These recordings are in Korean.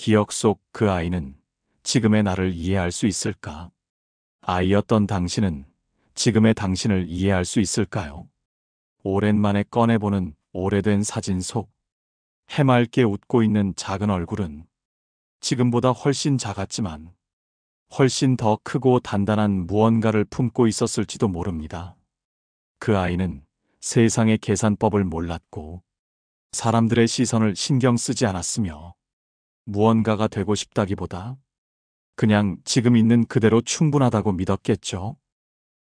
기억 속 그 아이는 지금의 나를 이해할 수 있을까? 아이였던 당신은 지금의 당신을 이해할 수 있을까요? 오랜만에 꺼내보는 오래된 사진 속 해맑게 웃고 있는 작은 얼굴은 지금보다 훨씬 작았지만 훨씬 더 크고 단단한 무언가를 품고 있었을지도 모릅니다. 그 아이는 세상의 계산법을 몰랐고 사람들의 시선을 신경 쓰지 않았으며 무언가가 되고 싶다기보다 그냥 지금 있는 그대로 충분하다고 믿었겠죠.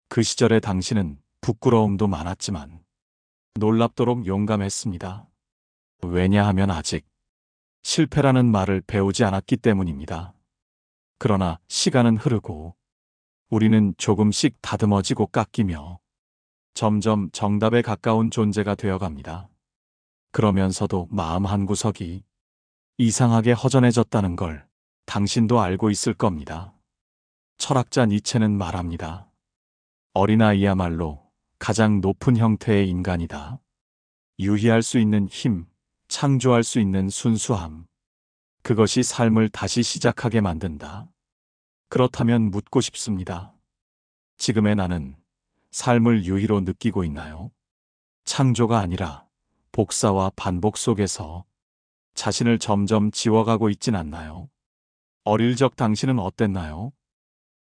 그 시절의 당신은 부끄러움도 많았지만 놀랍도록 용감했습니다. 왜냐하면 아직 실패라는 말을 배우지 않았기 때문입니다. 그러나 시간은 흐르고 우리는 조금씩 다듬어지고 깎이며 점점 정답에 가까운 존재가 되어갑니다. 그러면서도 마음 한구석이 이상하게 허전해졌다는 걸 당신도 알고 있을 겁니다. 철학자 니체는 말합니다. 어린아이야말로 가장 높은 형태의 인간이다. 유희할 수 있는 힘, 창조할 수 있는 순수함. 그것이 삶을 다시 시작하게 만든다. 그렇다면 묻고 싶습니다. 지금의 나는 삶을 유희로 느끼고 있나요? 창조가 아니라 복사와 반복 속에서 자신을 점점 지워가고 있진 않나요? 어릴 적 당신은 어땠나요?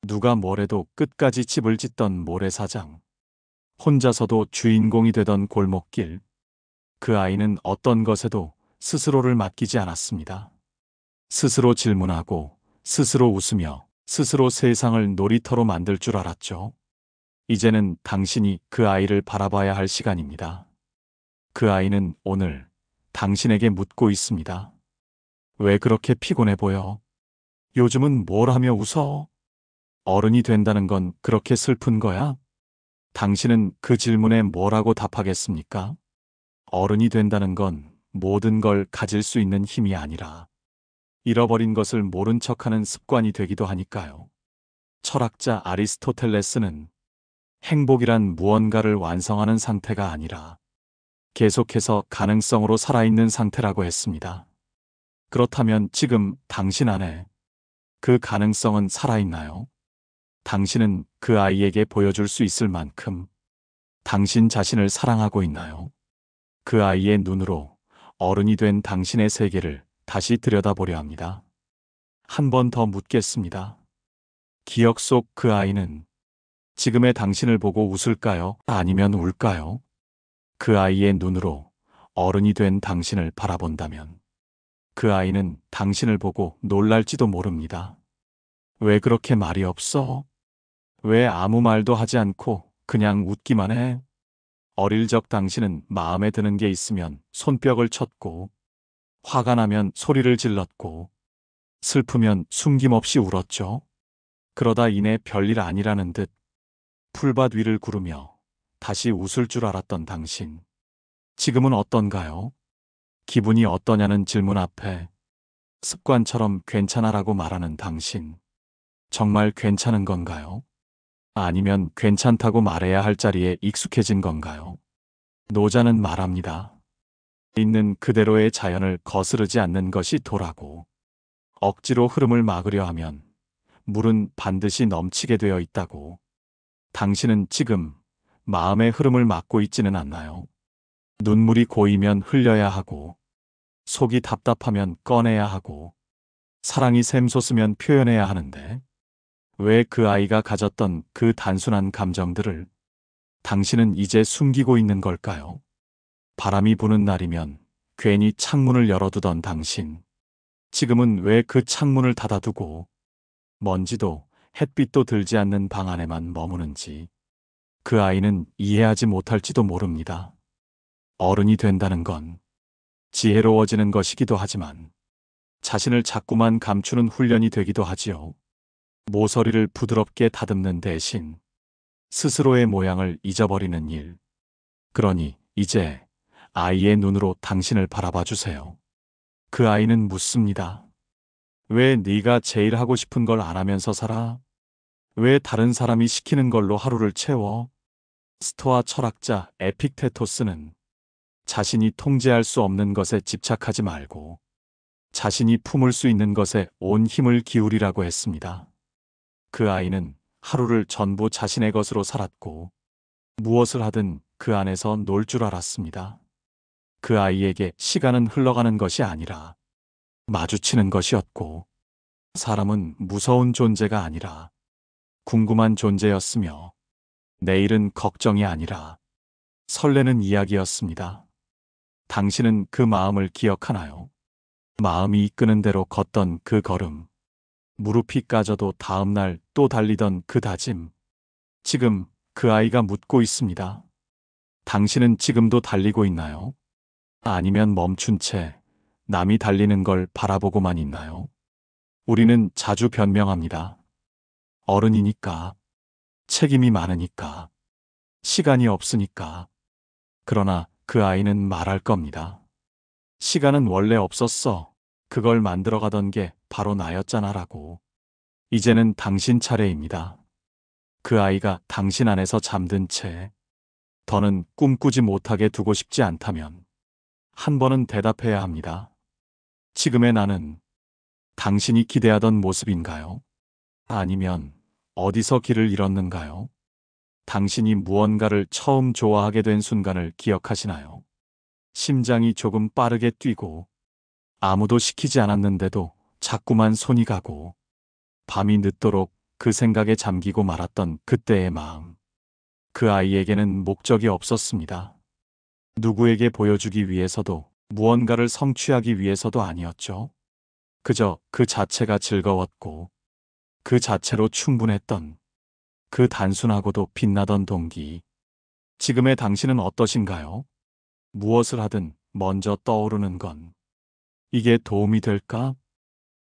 누가 뭐래도 끝까지 집을 짓던 모래사장. 혼자서도 주인공이 되던 골목길. 그 아이는 어떤 것에도 스스로를 맡기지 않았습니다. 스스로 질문하고, 스스로 웃으며, 스스로 세상을 놀이터로 만들 줄 알았죠. 이제는 당신이 그 아이를 바라봐야 할 시간입니다. 그 아이는 오늘 당신에게 묻고 있습니다. 왜 그렇게 피곤해 보여? 요즘은 뭘 하며 웃어? 어른이 된다는 건 그렇게 슬픈 거야? 당신은 그 질문에 뭐라고 답하겠습니까? 어른이 된다는 건 모든 걸 가질 수 있는 힘이 아니라 잃어버린 것을 모른 척하는 습관이 되기도 하니까요. 철학자 아리스토텔레스는 행복이란 무언가를 완성하는 상태가 아니라 계속해서 가능성으로 살아있는 상태라고 했습니다. 그렇다면 지금 당신 안에 그 가능성은 살아있나요? 당신은 그 아이에게 보여줄 수 있을 만큼 당신 자신을 사랑하고 있나요? 그 아이의 눈으로 어른이 된 당신의 세계를 다시 들여다보려 합니다. 한 번 더 묻겠습니다. 기억 속 그 아이는 지금의 당신을 보고 웃을까요? 아니면 울까요? 그 아이의 눈으로 어른이 된 당신을 바라본다면 그 아이는 당신을 보고 놀랄지도 모릅니다. 왜 그렇게 말이 없어? 왜 아무 말도 하지 않고 그냥 웃기만 해? 어릴 적 당신은 마음에 드는 게 있으면 손뼉을 쳤고, 화가 나면 소리를 질렀고, 슬프면 숨김없이 울었죠. 그러다 이내 별일 아니라는 듯 풀밭 위를 구르며 다시 웃을 줄 알았던 당신. 지금은 어떤가요? 기분이 어떠냐는 질문 앞에 습관처럼 괜찮아라고 말하는 당신. 정말 괜찮은 건가요? 아니면 괜찮다고 말해야 할 자리에 익숙해진 건가요? 노자는 말합니다. 있는 그대로의 자연을 거스르지 않는 것이 도라고. 억지로 흐름을 막으려 하면 물은 반드시 넘치게 되어 있다고. 당신은 지금 마음의 흐름을 막고 있지는 않나요? 눈물이 고이면 흘려야 하고, 속이 답답하면 꺼내야 하고, 사랑이 샘솟으면 표현해야 하는데, 왜 그 아이가 가졌던 그 단순한 감정들을 당신은 이제 숨기고 있는 걸까요? 바람이 부는 날이면 괜히 창문을 열어두던 당신. 지금은 왜 그 창문을 닫아두고 먼지도 햇빛도 들지 않는 방 안에만 머무는지 그 아이는 이해하지 못할지도 모릅니다. 어른이 된다는 건 지혜로워지는 것이기도 하지만 자신을 자꾸만 감추는 훈련이 되기도 하지요. 모서리를 부드럽게 다듬는 대신 스스로의 모양을 잊어버리는 일. 그러니 이제 아이의 눈으로 당신을 바라봐 주세요. 그 아이는 묻습니다. 왜 네가 제일 하고 싶은 걸 안 하면서 살아? 왜 다른 사람이 시키는 걸로 하루를 채워? 스토아 철학자 에픽테토스는 자신이 통제할 수 없는 것에 집착하지 말고 자신이 품을 수 있는 것에 온 힘을 기울이라고 했습니다. 그 아이는 하루를 전부 자신의 것으로 살았고 무엇을 하든 그 안에서 놀 줄 알았습니다. 그 아이에게 시간은 흘러가는 것이 아니라 마주치는 것이었고 사람은 무서운 존재가 아니라 궁금한 존재였으며 내일은 걱정이 아니라 설레는 이야기였습니다. 당신은 그 마음을 기억하나요? 마음이 이끄는 대로 걷던 그 걸음, 무릎이 까져도 다음 날 또 달리던 그 다짐. 지금 그 아이가 묻고 있습니다. 당신은 지금도 달리고 있나요? 아니면 멈춘 채 남이 달리는 걸 바라보고만 있나요? 우리는 자주 변명합니다. 어른이니까, 책임이 많으니까, 시간이 없으니까. 그러나 그 아이는 말할 겁니다. 시간은 원래 없었어. 그걸 만들어가던 게 바로 나였잖아라고. 이제는 당신 차례입니다. 그 아이가 당신 안에서 잠든 채 더는 꿈꾸지 못하게 두고 싶지 않다면 한 번은 대답해야 합니다. 지금의 나는 당신이 기대하던 모습인가요? 아니면 어디서 길을 잃었는가요? 당신이 무언가를 처음 좋아하게 된 순간을 기억하시나요? 심장이 조금 빠르게 뛰고 아무도 시키지 않았는데도 자꾸만 손이 가고 밤이 늦도록 그 생각에 잠기고 말았던 그때의 마음. 그 아이에게는 목적이 없었습니다. 누구에게 보여주기 위해서도 무언가를 성취하기 위해서도 아니었죠. 그저 그 자체가 즐거웠고 그 자체로 충분했던 그 단순하고도 빛나던 동기. 지금의 당신은 어떠신가요? 무엇을 하든 먼저 떠오르는 건 이게 도움이 될까?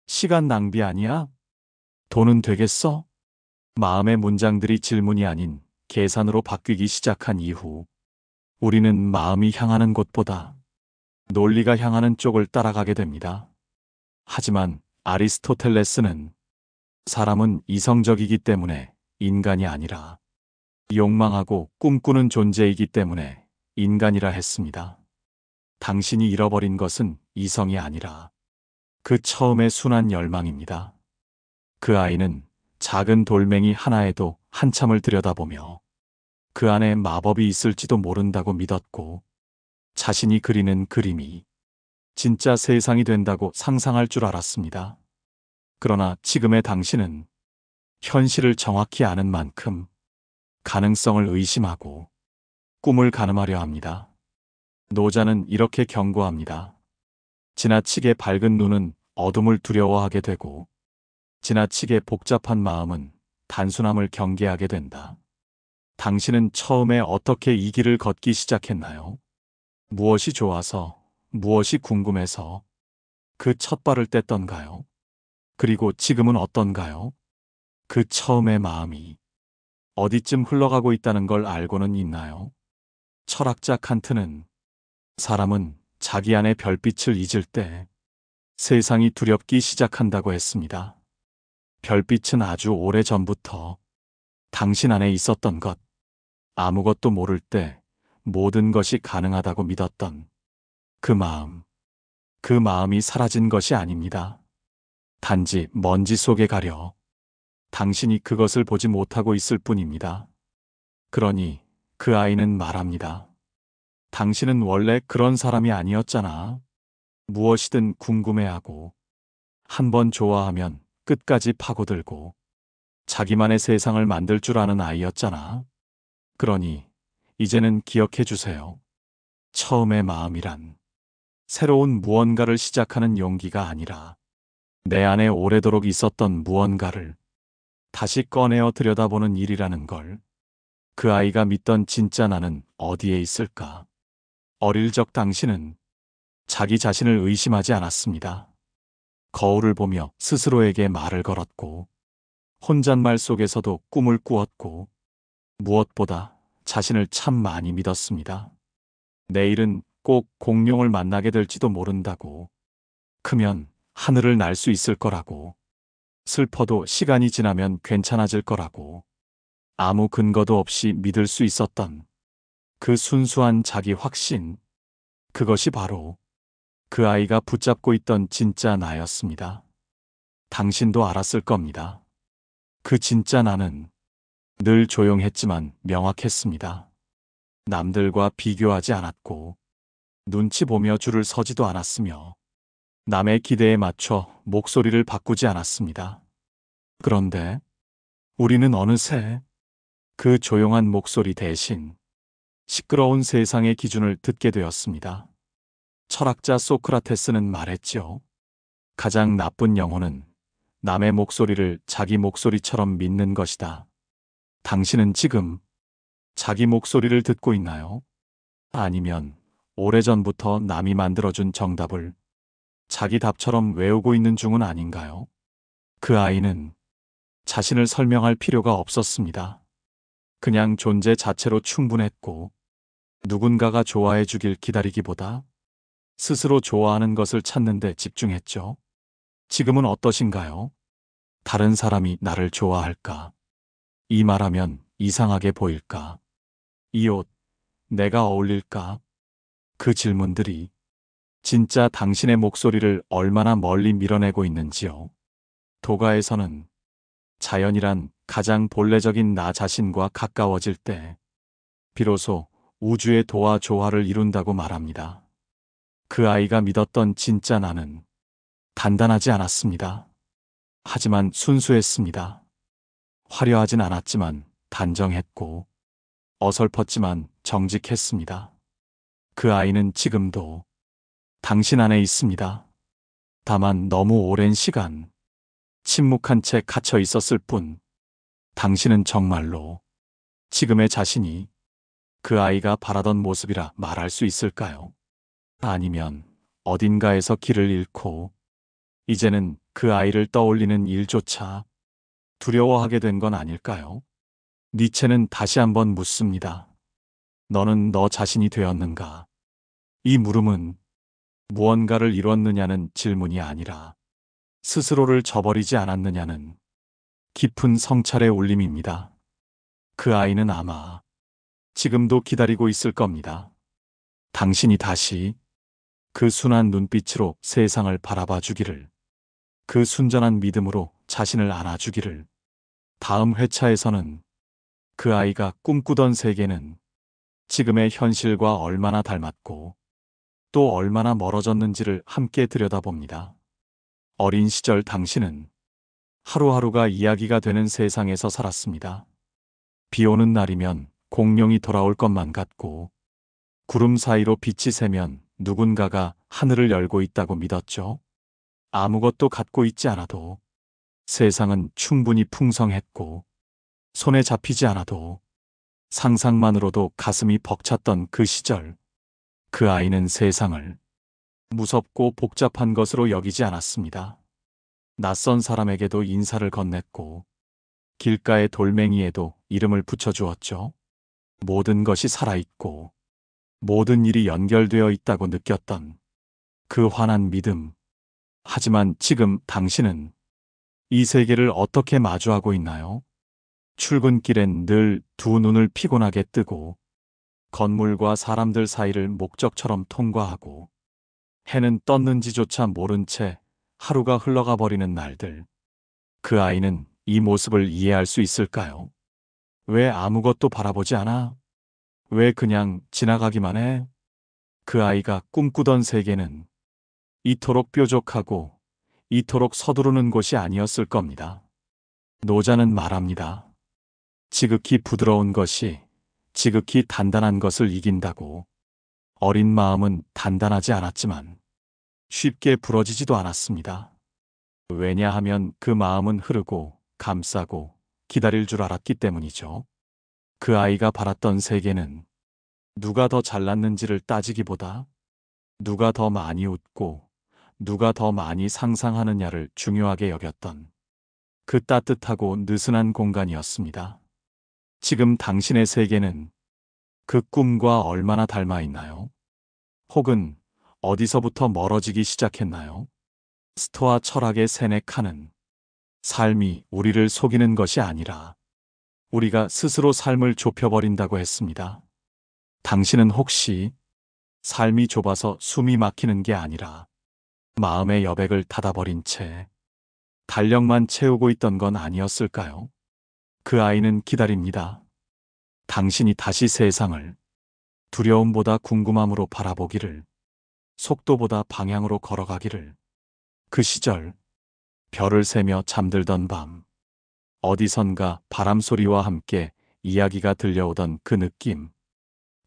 시간 낭비 아니야? 돈은 되겠어? 마음의 문장들이 질문이 아닌 계산으로 바뀌기 시작한 이후 우리는 마음이 향하는 곳보다 논리가 향하는 쪽을 따라가게 됩니다. 하지만 아리스토텔레스는 사람은 이성적이기 때문에 인간이 아니라 욕망하고 꿈꾸는 존재이기 때문에 인간이라 했습니다. 당신이 잃어버린 것은 이성이 아니라 그 처음의 순한 열망입니다. 그 아이는 작은 돌멩이 하나에도 한참을 들여다보며 그 안에 마법이 있을지도 모른다고 믿었고 자신이 그리는 그림이 진짜 세상이 된다고 상상할 줄 알았습니다. 그러나 지금의 당신은 현실을 정확히 아는 만큼 가능성을 의심하고 꿈을 가늠하려 합니다. 노자는 이렇게 경고합니다. 지나치게 밝은 눈은 어둠을 두려워하게 되고 지나치게 복잡한 마음은 단순함을 경계하게 된다. 당신은 처음에 어떻게 이 길을 걷기 시작했나요? 무엇이 좋아서, 무엇이 궁금해서 그 첫 발을 뗐던가요? 그리고 지금은 어떤가요? 그 처음의 마음이 어디쯤 흘러가고 있다는 걸 알고는 있나요? 철학자 칸트는 사람은 자기 안의 별빛을 잊을 때 세상이 두렵기 시작한다고 했습니다. 별빛은 아주 오래 전부터 당신 안에 있었던 것, 아무것도 모를 때 모든 것이 가능하다고 믿었던 그 마음, 그 마음이 사라진 것이 아닙니다. 단지 먼지 속에 가려 당신이 그것을 보지 못하고 있을 뿐입니다. 그러니 그 아이는 말합니다. 당신은 원래 그런 사람이 아니었잖아. 무엇이든 궁금해하고 한 번 좋아하면 끝까지 파고들고 자기만의 세상을 만들 줄 아는 아이였잖아. 그러니 이제는 기억해 주세요. 처음의 마음이란 새로운 무언가를 시작하는 용기가 아니라 내 안에 오래도록 있었던 무언가를 다시 꺼내어 들여다보는 일이라는 걸. 그 아이가 믿던 진짜 나는 어디에 있을까? 어릴 적 당신은 자기 자신을 의심하지 않았습니다. 거울을 보며 스스로에게 말을 걸었고 혼잣말 속에서도 꿈을 꾸었고 무엇보다 자신을 참 많이 믿었습니다. 내일은 꼭 공룡을 만나게 될지도 모른다고. 크면 하늘을 날 수 있을 거라고. 슬퍼도 시간이 지나면 괜찮아질 거라고. 아무 근거도 없이 믿을 수 있었던 그 순수한 자기 확신. 그것이 바로 그 아이가 붙잡고 있던 진짜 나였습니다. 당신도 알았을 겁니다. 그 진짜 나는 늘 조용했지만 명확했습니다. 남들과 비교하지 않았고, 눈치 보며 줄을 서지도 않았으며, 남의 기대에 맞춰 목소리를 바꾸지 않았습니다. 그런데 우리는 어느새 그 조용한 목소리 대신 시끄러운 세상의 기준을 듣게 되었습니다. 철학자 소크라테스는 말했죠. 가장 나쁜 영혼은 남의 목소리를 자기 목소리처럼 믿는 것이다. 당신은 지금 자기 목소리를 듣고 있나요? 아니면 오래전부터 남이 만들어준 정답을 자기 답처럼 외우고 있는 중은 아닌가요? 그 아이는 자신을 설명할 필요가 없었습니다. 그냥 존재 자체로 충분했고, 누군가가 좋아해 주길 기다리기보다 스스로 좋아하는 것을 찾는 데 집중했죠. 지금은 어떠신가요? 다른 사람이 나를 좋아할까? 이 말하면 이상하게 보일까? 이 옷, 내가 어울릴까? 그 질문들이 진짜 당신의 목소리를 얼마나 멀리 밀어내고 있는지요. 도가에서는 자연이란 가장 본래적인 나 자신과 가까워질 때 비로소 우주의 도와 조화를 이룬다고 말합니다. 그 아이가 믿었던 진짜 나는 단단하지 않았습니다. 하지만 순수했습니다. 화려하진 않았지만 단정했고, 어설펐지만 정직했습니다. 그 아이는 지금도 당신 안에 있습니다. 다만 너무 오랜 시간 침묵한 채 갇혀 있었을 뿐, 당신은 정말로 지금의 자신이 그 아이가 바라던 모습이라 말할 수 있을까요? 아니면 어딘가에서 길을 잃고 이제는 그 아이를 떠올리는 일조차 두려워하게 된 건 아닐까요? 니체는 다시 한번 묻습니다. 너는 너 자신이 되었는가? 이 물음은 무언가를 이뤘느냐는 질문이 아니라 스스로를 저버리지 않았느냐는 깊은 성찰의 울림입니다. 그 아이는 아마 지금도 기다리고 있을 겁니다. 당신이 다시 그 순한 눈빛으로 세상을 바라봐 주기를, 그 순전한 믿음으로 자신을 안아주기를. 다음 회차에서는 그 아이가 꿈꾸던 세계는 지금의 현실과 얼마나 닮았고 또 얼마나 멀어졌는지를 함께 들여다봅니다. 어린 시절 당신은 하루하루가 이야기가 되는 세상에서 살았습니다. 비 오는 날이면 공룡이 돌아올 것만 같고, 구름 사이로 빛이 새면 누군가가 하늘을 열고 있다고 믿었죠. 아무것도 갖고 있지 않아도 세상은 충분히 풍성했고, 손에 잡히지 않아도 상상만으로도 가슴이 벅찼던 그 시절, 그 아이는 세상을 무섭고 복잡한 것으로 여기지 않았습니다. 낯선 사람에게도 인사를 건넸고, 길가의 돌멩이에도 이름을 붙여주었죠. 모든 것이 살아있고 모든 일이 연결되어 있다고 느꼈던 그 환한 믿음. 하지만 지금 당신은 이 세계를 어떻게 마주하고 있나요? 출근길엔 늘 두 눈을 피곤하게 뜨고, 건물과 사람들 사이를 목적처럼 통과하고, 해는 떴는지조차 모른 채 하루가 흘러가 버리는 날들. 그 아이는 이 모습을 이해할 수 있을까요? 왜 아무것도 바라보지 않아? 왜 그냥 지나가기만 해? 그 아이가 꿈꾸던 세계는 이토록 뾰족하고 이토록 서두르는 곳이 아니었을 겁니다. 노자는 말합니다. 지극히 부드러운 것이 지극히 단단한 것을 이긴다고. 어린 마음은 단단하지 않았지만 쉽게 부러지지도 않았습니다. 왜냐하면 그 마음은 흐르고 감싸고 기다릴 줄 알았기 때문이죠. 그 아이가 바랐던 세계는 누가 더 잘났는지를 따지기보다 누가 더 많이 웃고 누가 더 많이 상상하느냐를 중요하게 여겼던 그 따뜻하고 느슨한 공간이었습니다. 지금 당신의 세계는 그 꿈과 얼마나 닮아 있나요? 혹은 어디서부터 멀어지기 시작했나요? 스토아 철학의 세네카는 삶이 우리를 속이는 것이 아니라 우리가 스스로 삶을 좁혀버린다고 했습니다. 당신은 혹시 삶이 좁아서 숨이 막히는 게 아니라 마음의 여백을 닫아버린 채 달력만 채우고 있던 건 아니었을까요? 그 아이는 기다립니다. 당신이 다시 세상을 두려움보다 궁금함으로 바라보기를, 속도보다 방향으로 걸어가기를. 그 시절, 별을 세며 잠들던 밤, 어디선가 바람 소리와 함께 이야기가 들려오던 그 느낌,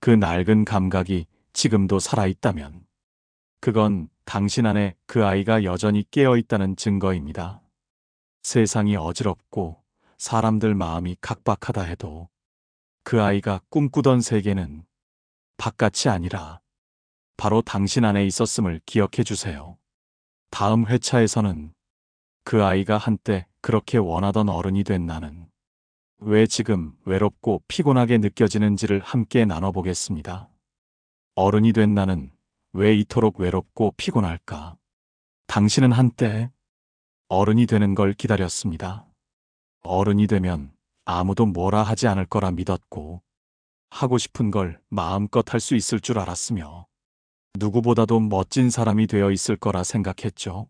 그 낡은 감각이 지금도 살아있다면, 그건 당신 안에 그 아이가 여전히 깨어있다는 증거입니다. 세상이 어지럽고 사람들 마음이 각박하다 해도 그 아이가 꿈꾸던 세계는 바깥이 아니라 바로 당신 안에 있었음을 기억해 주세요. 다음 회차에서는 그 아이가 한때 그렇게 원하던 어른이 된 나는 왜 지금 외롭고 피곤하게 느껴지는지를 함께 나눠보겠습니다. 어른이 된 나는 왜 이토록 외롭고 피곤할까? 당신은 한때 어른이 되는 걸 기다렸습니다. 어른이 되면 아무도 뭐라 하지 않을 거라 믿었고, 하고 싶은 걸 마음껏 할 수 있을 줄 알았으며, 누구보다도 멋진 사람이 되어 있을 거라 생각했죠.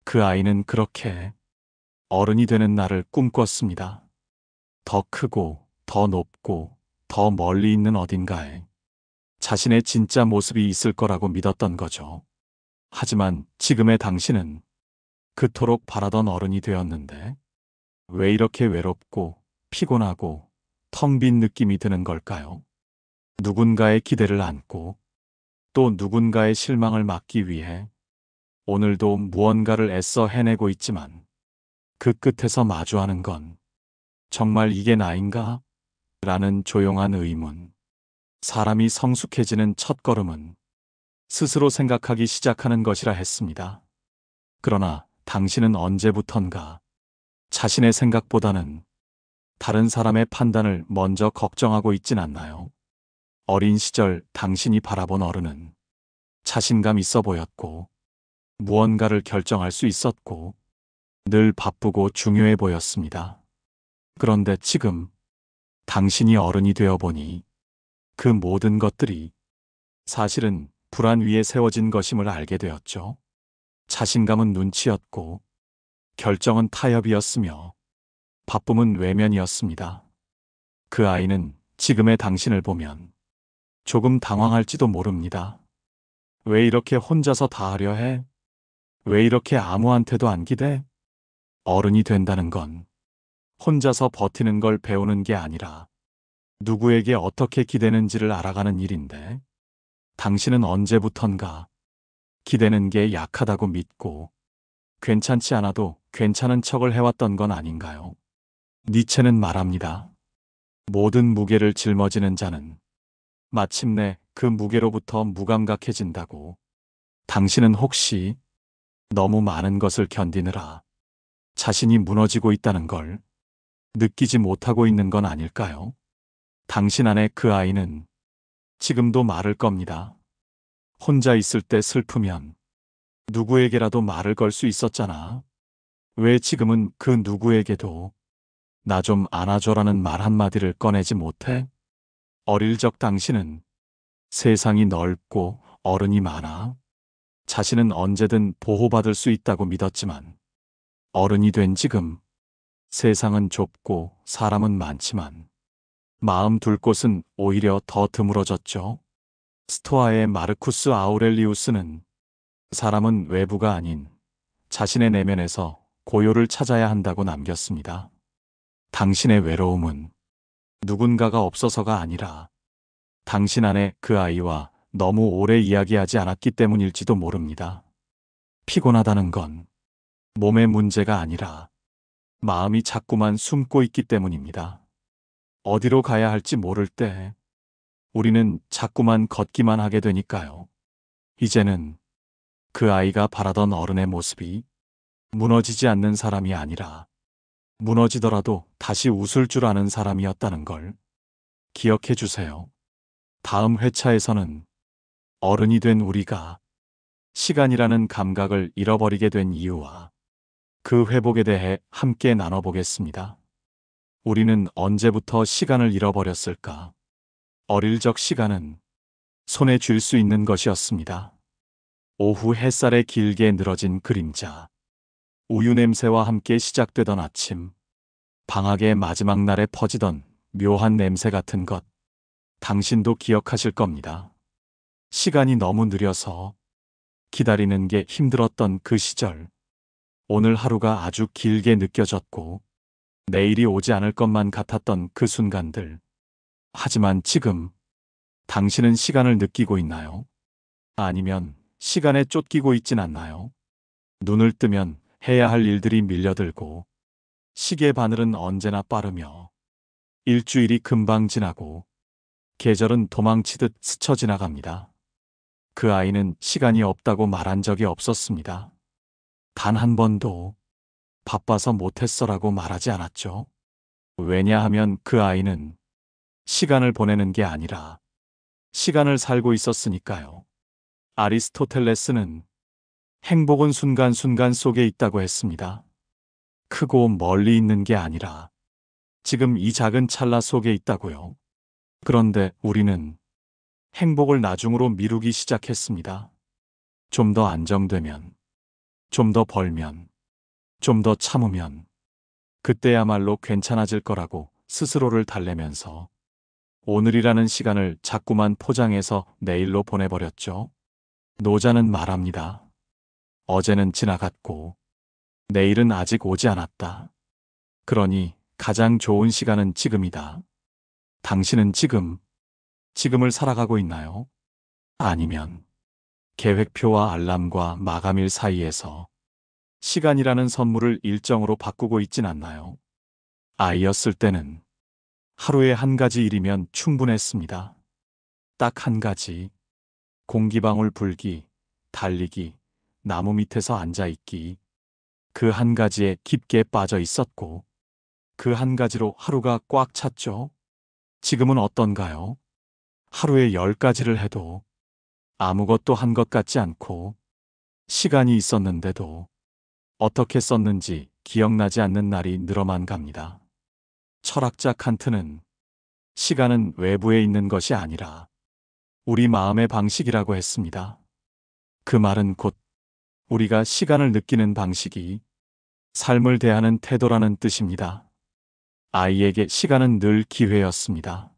그 아이는 그렇게 어른이 되는 날을 꿈꿨습니다. 더 크고, 더 높고, 더 멀리 있는 어딘가에 자신의 진짜 모습이 있을 거라고 믿었던 거죠. 하지만 지금의 당신은 그토록 바라던 어른이 되었는데, 왜 이렇게 외롭고 피곤하고 텅 빈 느낌이 드는 걸까요? 누군가의 기대를 안고 또 누군가의 실망을 막기 위해 오늘도 무언가를 애써 해내고 있지만 그 끝에서 마주하는 건 정말 이게 나인가? 라는 조용한 의문. 사람이 성숙해지는 첫걸음은 스스로 생각하기 시작하는 것이라 했습니다. 그러나 당신은 언제부턴가 자신의 생각보다는 다른 사람의 판단을 먼저 걱정하고 있진 않나요? 어린 시절 당신이 바라본 어른은 자신감 있어 보였고, 무언가를 결정할 수 있었고, 늘 바쁘고 중요해 보였습니다. 그런데 지금 당신이 어른이 되어 보니 그 모든 것들이 사실은 불안 위에 세워진 것임을 알게 되었죠. 자신감은 눈치였고, 결정은 타협이었으며, 바쁨은 외면이었습니다. 그 아이는 지금의 당신을 보면 조금 당황할지도 모릅니다. 왜 이렇게 혼자서 다 하려 해? 왜 이렇게 아무한테도 안 기대? 어른이 된다는 건 혼자서 버티는 걸 배우는 게 아니라 누구에게 어떻게 기대는지를 알아가는 일인데, 당신은 언제부턴가 기대는 게 약하다고 믿고 괜찮지 않아도 괜찮은 척을 해왔던 건 아닌가요? 니체는 말합니다. 모든 무게를 짊어지는 자는 마침내 그 무게로부터 무감각해진다고. 당신은 혹시 너무 많은 것을 견디느라 자신이 무너지고 있다는 걸 느끼지 못하고 있는 건 아닐까요? 당신 안에 그 아이는 지금도 말을 겁니다. 혼자 있을 때 슬프면 누구에게라도 말을 걸 수 있었잖아. 왜 지금은 그 누구에게도 나 좀 안아줘라는 말 한마디를 꺼내지 못해? 어릴 적 당신은 세상이 넓고 어른이 많아 자신은 언제든 보호받을 수 있다고 믿었지만, 어른이 된 지금 세상은 좁고 사람은 많지만 마음 둘 곳은 오히려 더 드물어졌죠. 스토아의 마르쿠스 아우렐리우스는 사람은 외부가 아닌 자신의 내면에서 고요를 찾아야 한다고 남겼습니다. 당신의 외로움은 누군가가 없어서가 아니라 당신 안에 그 아이와 너무 오래 이야기하지 않았기 때문일지도 모릅니다. 피곤하다는 건 몸의 문제가 아니라 마음이 자꾸만 숨고 있기 때문입니다. 어디로 가야 할지 모를 때 우리는 자꾸만 걷기만 하게 되니까요. 이제는 그 아이가 바라던 어른의 모습이 무너지지 않는 사람이 아니라 무너지더라도 다시 웃을 줄 아는 사람이었다는 걸 기억해 주세요. 다음 회차에서는 어른이 된 우리가 시간이라는 감각을 잃어버리게 된 이유와 그 회복에 대해 함께 나눠보겠습니다. 우리는 언제부터 시간을 잃어버렸을까? 어릴 적 시간은 손에 쥘 수 있는 것이었습니다. 오후 햇살에 길게 늘어진 그림자, 우유 냄새와 함께 시작되던 아침, 방학의 마지막 날에 퍼지던 묘한 냄새 같은 것, 당신도 기억하실 겁니다. 시간이 너무 느려서 기다리는 게 힘들었던 그 시절, 오늘 하루가 아주 길게 느껴졌고, 내일이 오지 않을 것만 같았던 그 순간들. 하지만 지금, 당신은 시간을 느끼고 있나요? 아니면 시간에 쫓기고 있진 않나요? 눈을 뜨면 해야 할 일들이 밀려들고, 시계 바늘은 언제나 빠르며, 일주일이 금방 지나고, 계절은 도망치듯 스쳐 지나갑니다. 그 아이는 시간이 없다고 말한 적이 없었습니다. 단 한 번도 바빠서 못했어라고 말하지 않았죠. 왜냐하면 그 아이는 시간을 보내는 게 아니라 시간을 살고 있었으니까요. 아리스토텔레스는 행복은 순간순간 속에 있다고 했습니다. 크고 멀리 있는 게 아니라 지금 이 작은 찰나 속에 있다고요. 그런데 우리는 행복을 나중으로 미루기 시작했습니다. 좀 더 안정되면, 좀 더 벌면, 좀 더 참으면, 그때야말로 괜찮아질 거라고 스스로를 달래면서 오늘이라는 시간을 자꾸만 포장해서 내일로 보내버렸죠. 노자는 말합니다. 어제는 지나갔고, 내일은 아직 오지 않았다. 그러니 가장 좋은 시간은 지금이다. 당신은 지금을 살아가고 있나요? 아니면 계획표와 알람과 마감일 사이에서 시간이라는 선물을 일정으로 바꾸고 있진 않나요? 아이였을 때는 하루에 한 가지 일이면 충분했습니다. 딱 한 가지. 공기방울 불기, 달리기, 나무 밑에서 앉아있기. 그 한 가지에 깊게 빠져 있었고, 그 한 가지로 하루가 꽉 찼죠. 지금은 어떤가요? 하루에 10가지를 해도 아무것도 한 것 같지 않고, 시간이 있었는데도 어떻게 썼는지 기억나지 않는 날이 늘어만 갑니다. 철학자 칸트는 시간은 외부에 있는 것이 아니라 우리 마음의 방식이라고 했습니다. 그 말은 곧 우리가 시간을 느끼는 방식이 삶을 대하는 태도라는 뜻입니다. 아이에게 시간은 늘 기회였습니다.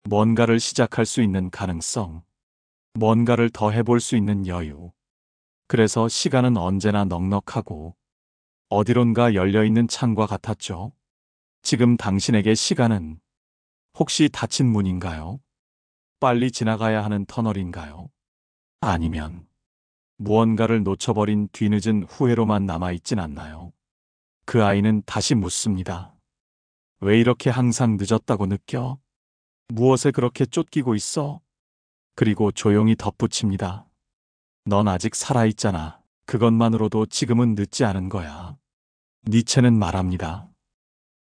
뭔가를 시작할 수 있는 가능성, 뭔가를 더 해볼 수 있는 여유. 그래서 시간은 언제나 넉넉하고 어디론가 열려있는 창과 같았죠. 지금 당신에게 시간은 혹시 닫힌 문인가요? 빨리 지나가야 하는 터널인가요? 아니면 무언가를 놓쳐버린 뒤늦은 후회로만 남아있진 않나요? 그 아이는 다시 묻습니다. 왜 이렇게 항상 늦었다고 느껴? 무엇에 그렇게 쫓기고 있어? 그리고 조용히 덧붙입니다. 넌 아직 살아있잖아. 그것만으로도 지금은 늦지 않은 거야. 니체는 말합니다.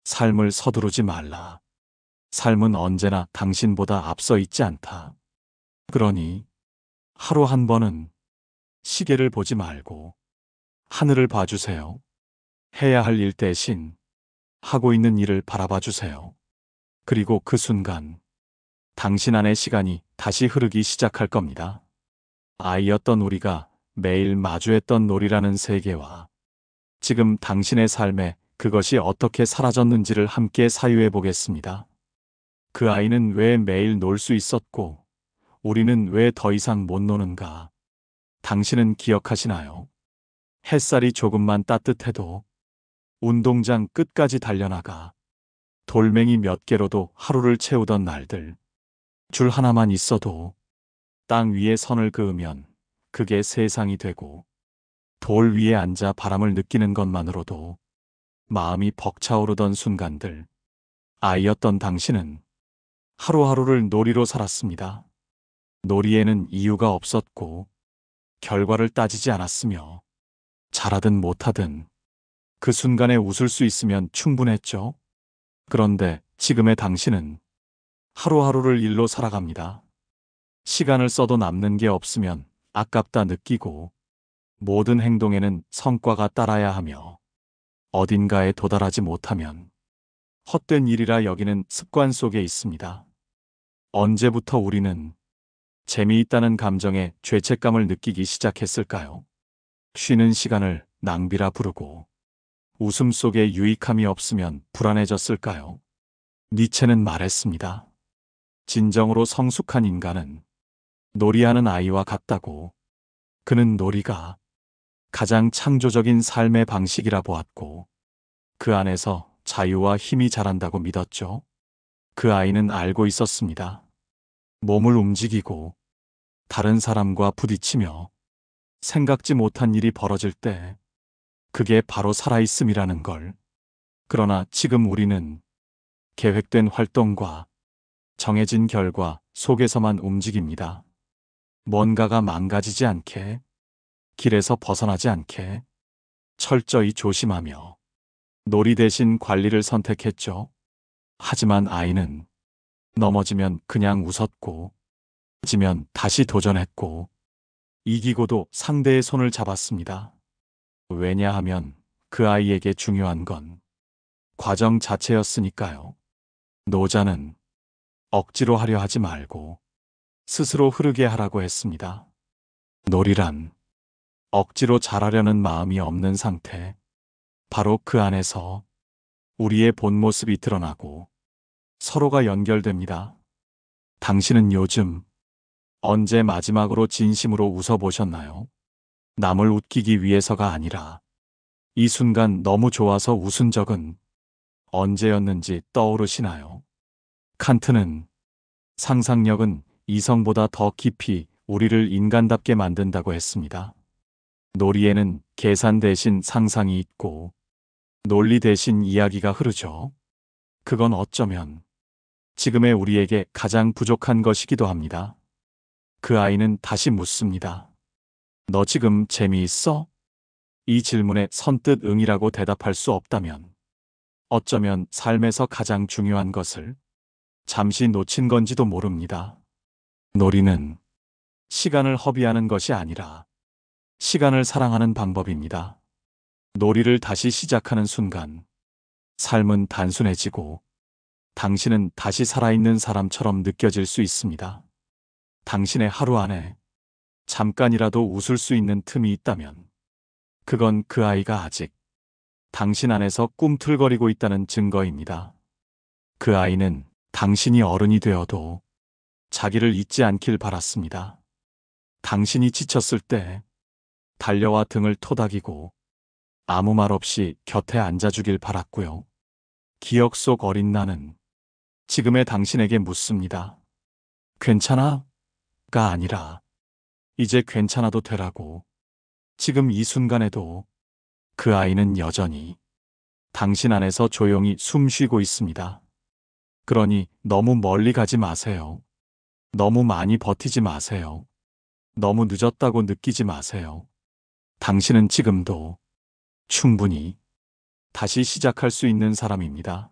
삶을 서두르지 말라. 삶은 언제나 당신보다 앞서 있지 않다. 그러니 하루 한 번은 시계를 보지 말고 하늘을 봐주세요. 해야 할 일 대신 하고 있는 일을 바라봐 주세요. 그리고 그 순간 당신 안의 시간이 다시 흐르기 시작할 겁니다. 아이였던 우리가 매일 마주했던 놀이라는 세계와 지금 당신의 삶에 그것이 어떻게 사라졌는지를 함께 사유해 보겠습니다. 그 아이는 왜 매일 놀 수 있었고 우리는 왜 더 이상 못 노는가? 당신은 기억하시나요? 햇살이 조금만 따뜻해도 운동장 끝까지 달려나가 돌멩이 몇 개로도 하루를 채우던 날들. 줄 하나만 있어도 땅 위에 선을 그으면 그게 세상이 되고 돌 위에 앉아 바람을 느끼는 것만으로도 마음이 벅차오르던 순간들. 아이였던 당신은 하루하루를 놀이로 살았습니다. 놀이에는 이유가 없었고 결과를 따지지 않았으며 잘하든 못하든 그 순간에 웃을 수 있으면 충분했죠. 그런데 지금의 당신은 하루하루를 일로 살아갑니다. 시간을 써도 남는 게 없으면 아깝다 느끼고 모든 행동에는 성과가 따라야 하며 어딘가에 도달하지 못하면 헛된 일이라 여기는 습관 속에 있습니다. 언제부터 우리는 재미있다는 감정에 죄책감을 느끼기 시작했을까요? 쉬는 시간을 낭비라 부르고 웃음 속에 유익함이 없으면 불안해졌을까요? 니체는 말했습니다. 진정으로 성숙한 인간은 놀이하는 아이와 같다고. 그는 놀이가 가장 창조적인 삶의 방식이라 보았고 그 안에서 자유와 힘이 자란다고 믿었죠. 그 아이는 알고 있었습니다. 몸을 움직이고 다른 사람과 부딪히며 생각지 못한 일이 벌어질 때 그게 바로 살아있음이라는 걸. 그러나 지금 우리는 계획된 활동과 정해진 결과 속에서만 움직입니다. 뭔가가 망가지지 않게, 길에서 벗어나지 않게 철저히 조심하며 놀이 대신 관리를 선택했죠. 하지만 아이는 넘어지면 그냥 웃었고, 지면 다시 도전했고, 이기고도 상대의 손을 잡았습니다. 왜냐하면 그 아이에게 중요한 건 과정 자체였으니까요. 노자는 억지로 하려 하지 말고 스스로 흐르게 하라고 했습니다. 놀이란 억지로 잘하려는 마음이 없는 상태, 바로 그 안에서 우리의 본 모습이 드러나고 서로가 연결됩니다. 당신은 요즘 언제 마지막으로 진심으로 웃어보셨나요? 남을 웃기기 위해서가 아니라 이 순간 너무 좋아서 웃은 적은 언제였는지 떠오르시나요? 칸트는 상상력은 이성보다 더 깊이 우리를 인간답게 만든다고 했습니다. 놀이에는 계산 대신 상상이 있고 논리 대신 이야기가 흐르죠. 그건 어쩌면 지금의 우리에게 가장 부족한 것이기도 합니다. 그 아이는 다시 묻습니다. 너 지금 재미있어? 이 질문에 선뜻 응이라고 대답할 수 없다면 어쩌면 삶에서 가장 중요한 것을 잠시 놓친 건지도 모릅니다. 놀이는 시간을 허비하는 것이 아니라 시간을 사랑하는 방법입니다. 놀이를 다시 시작하는 순간 삶은 단순해지고 당신은 다시 살아있는 사람처럼 느껴질 수 있습니다. 당신의 하루 안에 잠깐이라도 웃을 수 있는 틈이 있다면 그건 그 아이가 아직 당신 안에서 꿈틀거리고 있다는 증거입니다. 그 아이는 당신이 어른이 되어도 자기를 잊지 않길 바랐습니다. 당신이 지쳤을 때 달려와 등을 토닥이고 아무 말 없이 곁에 앉아주길 바랐고요. 기억 속 어린 나는 지금의 당신에게 묻습니다. 괜찮아? 가 아니라 이제 괜찮아도 되라고. 지금 이 순간에도 그 아이는 여전히 당신 안에서 조용히 숨 쉬고 있습니다. 그러니 너무 멀리 가지 마세요. 너무 많이 버티지 마세요. 너무 늦었다고 느끼지 마세요. 당신은 지금도 충분히 다시 시작할 수 있는 사람입니다.